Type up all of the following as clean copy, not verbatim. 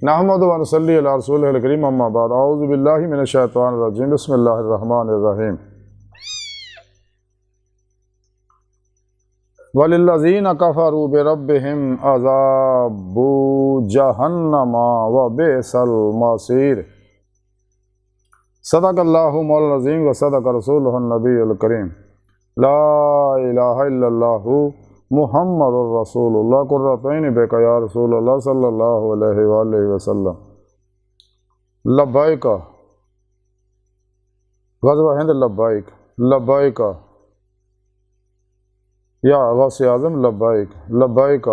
نحمد و نصلی علی رسول الکریم اما بعد اعوذ باللہ من الشیطان الرجیم بسم اللہ الرحمن الرحیم وَلِلَّذِينَ كَفَرُوا بِرَبِّهِمْ عَذَابُ جَهَنَّمَ وَبِئْسَ الْمَصِيرُ صدق اللہ مولانا العظیم و صدق رسولہ النبی الکریم لا الہ الا اللہ محمد الرسول اللہ قرۃ عین بک یا رسول اللہ صلی اللہ علیہ وآلہ وسلم لبیک غزوہ ہند لبیک لبیک یا غوث اعظم لبیک لبیک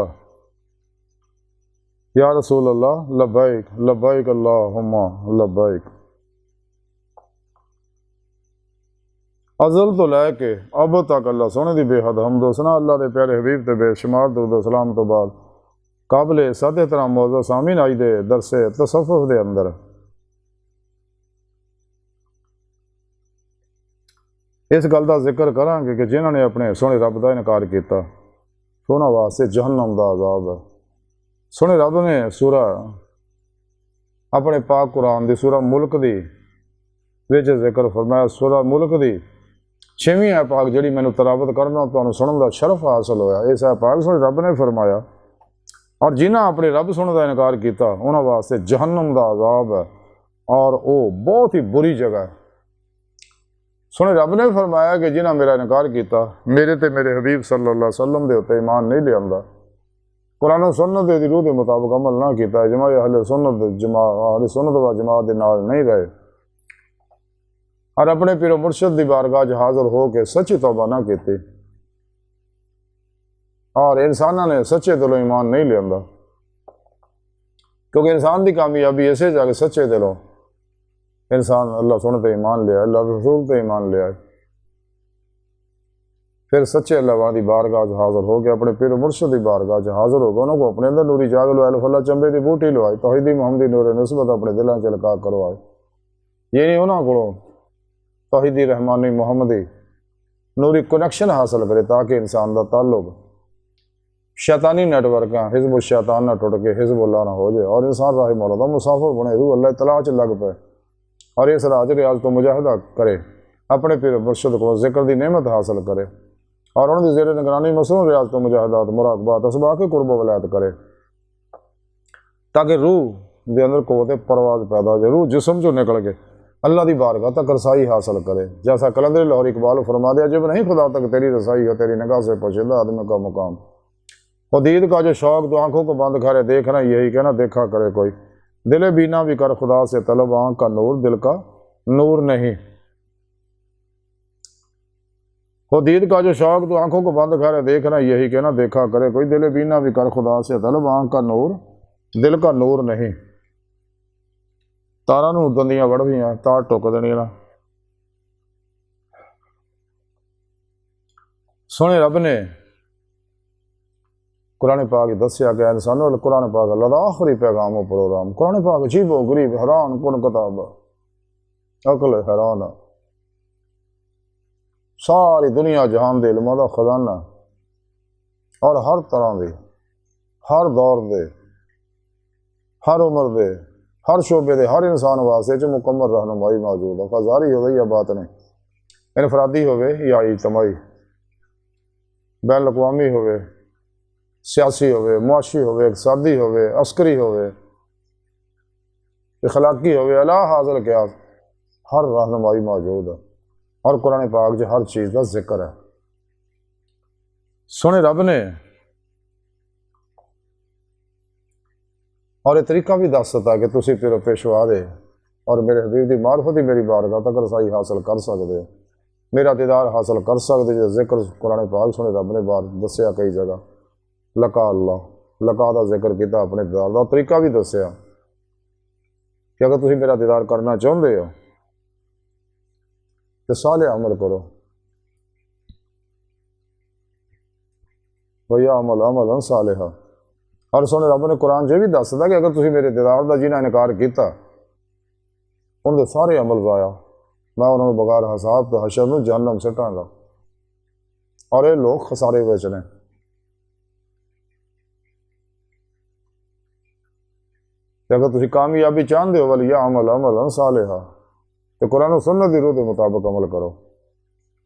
یا رسول اللہ لبیک لبیک اللہم لبیک۔ ازل تو لے کے اب تک اللہ سونے دی بے حد حمد و ثنا اللہ دے پیارے حبیب تے بے شمار درود و سلام تو بعد قابل صد احترام معزز سامعین آئی دے درس تصوف دے اندر اس گل دا ذکر کریں گے کہ جنہوں نے اپنے سونے رب دا انکار کیتا سونا واسطے جہنم دا عذاب ہے۔ سونے رب نے سورہ اپنے پاک قرآن دی سورہ ملک دی وچ ذکر فرمایا، سورہ ملک دی 6ویں ہے پاک جڑی مینوں تلاوت کرنا تانوں سنن دا شرف حاصل ہویا۔ اس ہے پاک سونے رب نے فرمایا اور جنہاں اپنے رب سنن دا انکار کیتا انہاں واسطے جہنم دا عذاب ہے اور وہ بہت ہی بری جگہ ہے۔ سونے رب نے فرمایا کہ جنہاں میرا انکار کیتا میرے تے میرے حبیب صلی اللہ علیہ وسلم دے اتے ایمان نہیں لیاندا، قرآن و سنت دی روح دے مطابق عمل نہ کیتا، اجماع اہل سنت و جماعت دے نال نہیں رہے اور اپنے پیر و مرشد دی بارگاہ حاضر ہو کے سچی توبہ نہ کیتی اور انسانوں نے سچے دلوں ایمان نہیں لیاندا، کیونکہ انسان دی کامیابی ایسے جا کے سچے دلوں انسان اللہ سنت تے ایمان لیا، اللہ رسول تے ایمان لیا، پھر سچے اللہ دی بارگاہ حاضر ہو کے اپنے پیر و مرشد دی بارگاہ حاضر ہو گئے، انہوں کو اپنے اندر نوری جاگ لو الف اللہ چمبے دی بوٹی لوائی، توحیدی محمدی نور نسبت اپنے دلوں چ لکا کروائے، یہ نہیں انہوں کو توحیدی رحمانی محمدی نوری کنیکشن حاصل کرے تاکہ انسان دا تعلق شیطانی نیٹ ورک حزب الشیطان نہ ٹوٹ کے حزب اللہ نہ ہو جائے اور انسان راہ مولا دا مسافر بنے، روح اللہ اطلاع چ لگ پے اور اس راج ریاض تو مجاہدہ کرے، اپنے پیر مرشد کو ذکر دی نعمت حاصل کرے اور ان کی زیر نگرانی مصنوع ریاض تو مجاہدات مراقبات اسباق قرب و ولایت کرے تاکہ روح دے اندر قوت پرواز پیدا ہو جائے، روح جسم جو نکل کے اللہ دی بارگاہ تک رسائی حاصل کرے، جیسا قلندر لاہور اقبال فرما دیا جب نہیں خدا تک تیری رسائی ہو تیری نگاہ سے پوشیدہ آدمی کا مقام، خودید کا جو شوق تو آنکھوں کو بند کرے دیکھنا یہی کہنا دیکھا کرے کوئی، دل بینا بھی کر خدا سے طلب آنکھ کا نور دل کا نور نہیں، خودید کا جو شوق تو آنکھوں کو بند کرے دیکھنا یہی کہنا دیکھا کرے کوئی، دل بینا بھی کر خدا سے طلب آنکھ کا نور دل کا نور نہیں، تاراں نوں دندیاں وڑ گئیاں تار ٹک دینیاں۔ سونے رب نے قرآن پاک دسیا کہ انسانوں قرآن پاک اللہ دا آخری پیغام و پروگرام، قرآن پاک عجیب و غریب حیران کن کتاب، عقل حیران، ساری دنیا جہان دے علماء دا خزانہ اور ہر طرح دے ہر دور دے ہر عمر دے ہر شعبے دے ہر انسان واسطے جو مکمل رہنمائی موجود ہے، خزاری ہوئے یا بات نہیں، انفرادی ہوئے یا اجتماعی، بین الاقوامی ہوئے، سیاسی ہوئے، معاشی ہوئے، اقتصادی ہوئے، عسکری ہوئے، اخلاقی ہوئے، اللہ حاصل کیا ہر رہنمائی موجود ہے اور قرآن پاک جو ہر چیز کا ذکر ہے۔ سونے رب نے اور یہ طریقہ بھی دس سکتا کہ تسی پھر پیشوا دے اور میرے حبیب دی معرفت ہی میری بارگاہ تک رسائی حاصل کر سکتے، میرا دیدار حاصل کر سکتے، جو ذکر قرآن پاک سونے رب نے بار دسیا کئی جگہ، لقا اللہ لقا دا ذکر کیتا، اپنے دیدار دا طریقہ بھی دسیا کہ اگر تسی میرا دیدار کرنا چاہتے ہو تو صالح عمل کرو، وَيَا عَمَلًا صَالِحًا، اور سونے رب نے قرآن جو بھی دس دا کہ اگر تسی میرے دیدار دا جنہاں انکار کیتا ان دے سارے عمل ضائع، میں انہوں نے بغیر حساب تو حشر میں جہنم سٹاں گا اور یہ لوگ خسارے وچ نے۔ ਤੇ ਅਗਰ ਤੁਸੀਂ ਕਾਮਯਾਬੀ ਚਾਹੁੰਦੇ ਹੋ ਵਲ ਯਅਮਲ ਅਮਲਨ ਸਾਲਿਹਾ ਤੇ ਕੁਰਾਨ و ਸੁਨਨਤ ਦੀ ਰੂਹ ਦੇ ਮੁਤਾਬਕ ਅਮਲ ਕਰੋ।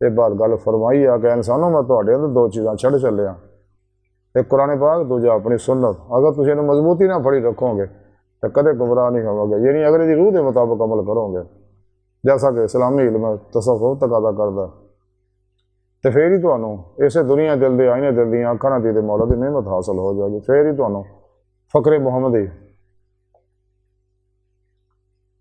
ਇਹ ਬਾਤ ਗੱਲ ਫਰਮਾਈ ਆ ਕਿ ਇਨਸਾਨੋਂ ਮੈਂ ਤੁਹਾਡੇ ਅੰਦਰ ਦੋ ਚੀਜ਼ਾਂ ਛੱਡ ਚੱਲਿਆ, ਇੱਕ ਕੁਰਾਨ ਪਾਕ, ਦੂਜਾ ਆਪਣੀ ਸੁਨਨਤ। ਅਗਰ ਤੁਸੀਂ ਇਹਨੂੰ ਮਜ਼ਬੂਤੀ ਨਾਲ ਫੜੀ ਰੱਖੋਗੇ ਤਾਂ ਕਦੇ ਗੁੰਮਰਾਹ ਨਹੀਂ ਹੋਵੋਗੇ, ਯਾਨੀ ਅਗਰ ਇਹਦੀ ਰੂਹ ਦੇ ਮੁਤਾਬਕ ਅਮਲ ਕਰੋਗੇ ਜੈਸਾ ਕਿ ਇਸਲਾਮੀ ਇਲਮ ਤਸੱਵੁਫ ਤਕਾਜ਼ਾ ਕਰਦਾ, ਤੇ ਫਿਰ ਹੀ ਤੁਹਾਨੂੰ ਇਸੇ ਦੁਨੀਆ ਦਿਲ ਦੇ ਆਈਨੇ ਦਿਲ ਦੀਆਂ ਅੱਖਾਂ ਨਾਲ ਦੇ ਮੌਲਾ ਦੀ ਨਿਹਮਤ ਹਾਸਲ ਹੋ ਜਾਏਗੀ। ਫਿਰ ਹੀ ਤੁਹਾਨੂੰ ਫਕਰੇ ਮੁਹੰਮਦੀ